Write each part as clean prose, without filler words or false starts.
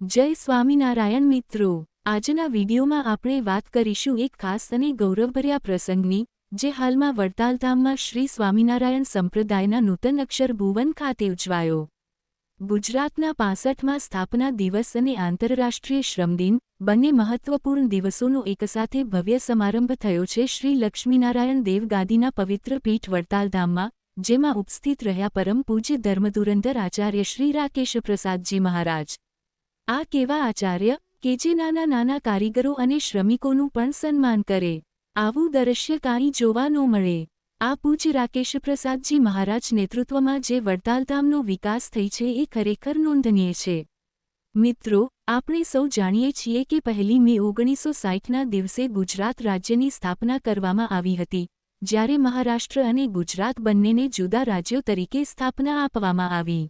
જય સ્વામિનારાયણ મિત્રો, આજના વિડીયોમાં આપણે વાત કરીશું એક ખાસ અને ગૌરવભર્યા પ્રસંગની, જે હાલમાં વડતાલ ધામમાં શ્રી સ્વામિનારાયણ સંપ્રદાયના નૂતન અક્ષર ભુવન ખાતે ઉજવાયો. ગુજરાતના 65મા સ્થાપના દિવસ અને આંતરરાષ્ટ્રીય શ્રમદિન બંને મહત્વપૂર્ણ દિવસોનો એકસાથે ભવ્ય સમારંભ થયો છે શ્રી લક્ષ્મીનારાયણ દેવ ગાદીના પવિત્ર પીઠ વડતાલ ધામમાં, જેમાં ઉપસ્થિત રહ્યા પરમ પૂજ્ય ધર્મધુરંધર આચાર્ય શ્રી રાકેશ પ્રસાદજી મહારાજ. આ કેવા આચાર્ય કે જે નાના નાના કારીગરો અને શ્રમિકોનું પણ સન્માન કરે. આવું દ્રશ્ય કાંઈ જોવા ન મળે. આ પૂજ્ય રાકેશ પ્રસાદજી મહારાજ નેતૃત્વમાં જે વડતાલ ધામનો વિકાસ થઈ છે એ ખરેખર નોંધનીય છે. મિત્રો, આપણે સૌ જાણીએ છીએ કે 1 મે 1960ના દિવસે ગુજરાત રાજ્યની સ્થાપના કરવામાં આવી હતી, જ્યારે મહારાષ્ટ્ર અને ગુજરાત બંનેને જુદા રાજ્યો તરીકે સ્થાપના આપવામાં આવી.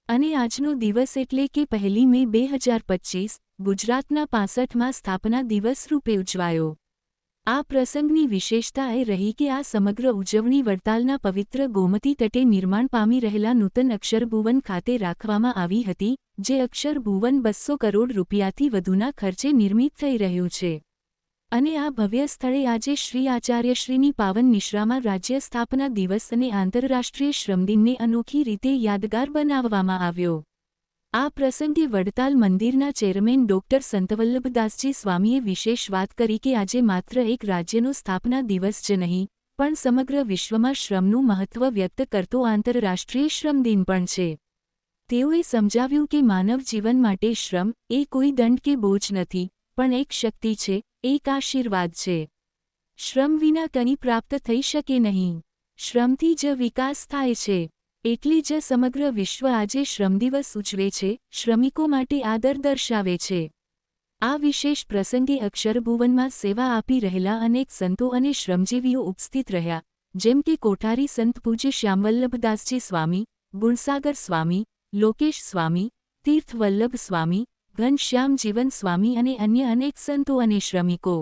અને આજનો દિવસ એટલે કે 1 મે 2025 ગુજરાતના 65મા સ્થાપના દિવસ રૂપે ઉજવાયો. આ પ્રસંગની વિશેષતા એ રહી કે આ સમગ્ર ઉજવણી વડતાલના પવિત્ર ગોમતી તટે નિર્માણ પામી રહેલા નૂતન અક્ષરભુવન ખાતે રાખવામાં આવી હતી, જે અક્ષરભુવન 200 કરોડ રૂપિયાથી વધુના ખર્ચે નિર્મિત થઈ રહ્યું છે. અને આ ભવ્ય સ્થળે આજે શ્રી આચાર્યશ્રીની પાવન નિશ્રામાં રાજ્ય સ્થાપના દિવસ અને આંતરરાષ્ટ્રીય શ્રમદિનને અનોખી રીતે યાદગાર બનાવવામાં આવ્યો. આ પ્રસંગે વડતાલ મંદિરના ચેરમેન ડોક્ટર સંતવલ્લભદાસજી સ્વામીએ વિશેષ વાત કરી કે આજે માત્ર એક રાજ્યનો સ્થાપના દિવસ જ નહીં, પણ સમગ્ર વિશ્વમાં શ્રમનું મહત્વ વ્યક્ત કરતો આંતરરાષ્ટ્રીય શ્રમદિન પણ છે. તેઓએ સમજાવ્યું કે માનવ જીવન માટે શ્રમ એ કોઈ દંડ કે બોજ નથી, પણ એક શક્તિ છે, એક આશીર્વાદ છે. શ્રમ વિના કંઈ પ્રાપ્ત થઈ શકે નહીં. શ્રમથી જ વિકાસ થાય છે. એટલે જ સમગ્ર વિશ્વ આજે શ્રમદિવસ ઉજવે છે, શ્રમિકો માટે આદર દર્શાવે છે. આ વિશેષ પ્રસંગે અક્ષરભુવનમાં સેવા આપી રહેલા અનેક સંતો અને શ્રમજીવીઓ ઉપસ્થિત રહ્યા, જેમ કે કોઠારી સંત પૂજ્ય શ્યામવલ્લભદાસજી સ્વામી, ગુણસાગર સ્વામી, લોકેશ સ્વામી, તીર્થવલ્લભ સ્વામી, ઘનશ્યામ જીવન સ્વામી અને અન્ય અનેક સંતો અને શ્રમિકો.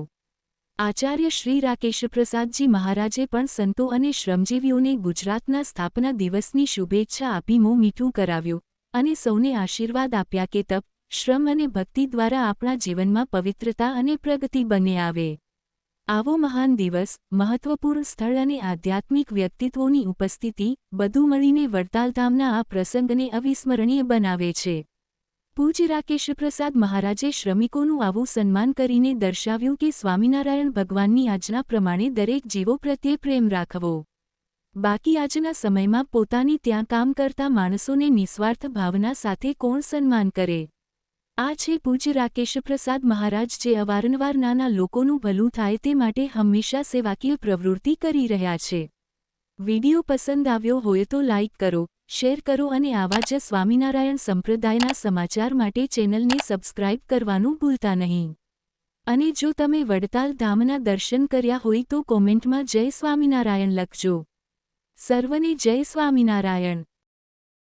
આચાર્ય શ્રી રાકેશ પ્રસાદજી મહારાજે પણ સંતો અને શ્રમજીવીઓને ગુજરાતના સ્થાપના દિવસની શુભેચ્છા આપી મોં મીઠું કરાવ્યું અને સૌને આશીર્વાદ આપ્યા કે તપ, શ્રમ અને ભક્તિ દ્વારા આપણા જીવનમાં પવિત્રતા અને પ્રગતિ બને આવે. આવો મહાન દિવસ, મહત્વપૂર્ણ સ્થળ અને આધ્યાત્મિક વ્યક્તિત્વોની ઉપસ્થિતિ બધું મળીને વડતાલ ધામના આ પ્રસંગને અવિસ્મરણીય બનાવે છે. પૂજ્ય રાકેશ પ્રસાદ મહારાજે શ્રમિકોનું આવું સન્માન કરીને દર્શાવ્યું કે સ્વામિનારાયણ ભગવાનની આજ્ઞા પ્રમાણે દરેક જીવો પ્રત્યે પ્રેમ રાખવો. બાકી આજના સમયમાં પોતાની ત્યાં કામ કરતા માણસોને નિસ્વાર્થ ભાવના સાથે કોણ સન્માન કરે? આ છે પૂજ્ય રાકેશ પ્રસાદ મહારાજ જે અવારનવાર નાના લોકોનું ભલું થાય તે માટે હંમેશા સેવાકીય પ્રવૃત્તિ કરી રહ્યા છે. વિડિયો પસંદ આવ્યો હોય તો લાઇક કરો, શેર કરો અને આવા જ સ્વામિનારાયણ સંપ્રદાયના સમાચાર માટે ચેનલને સબસ્ક્રાઇબ કરવાનું ભૂલતા નહીં. અને જો તમે વડતાલ ધામના દર્શન કર્યા હોય તો કોમેન્ટમાં જય સ્વામિનારાયણ લખજો. સર્વને જય સ્વામિનારાયણ.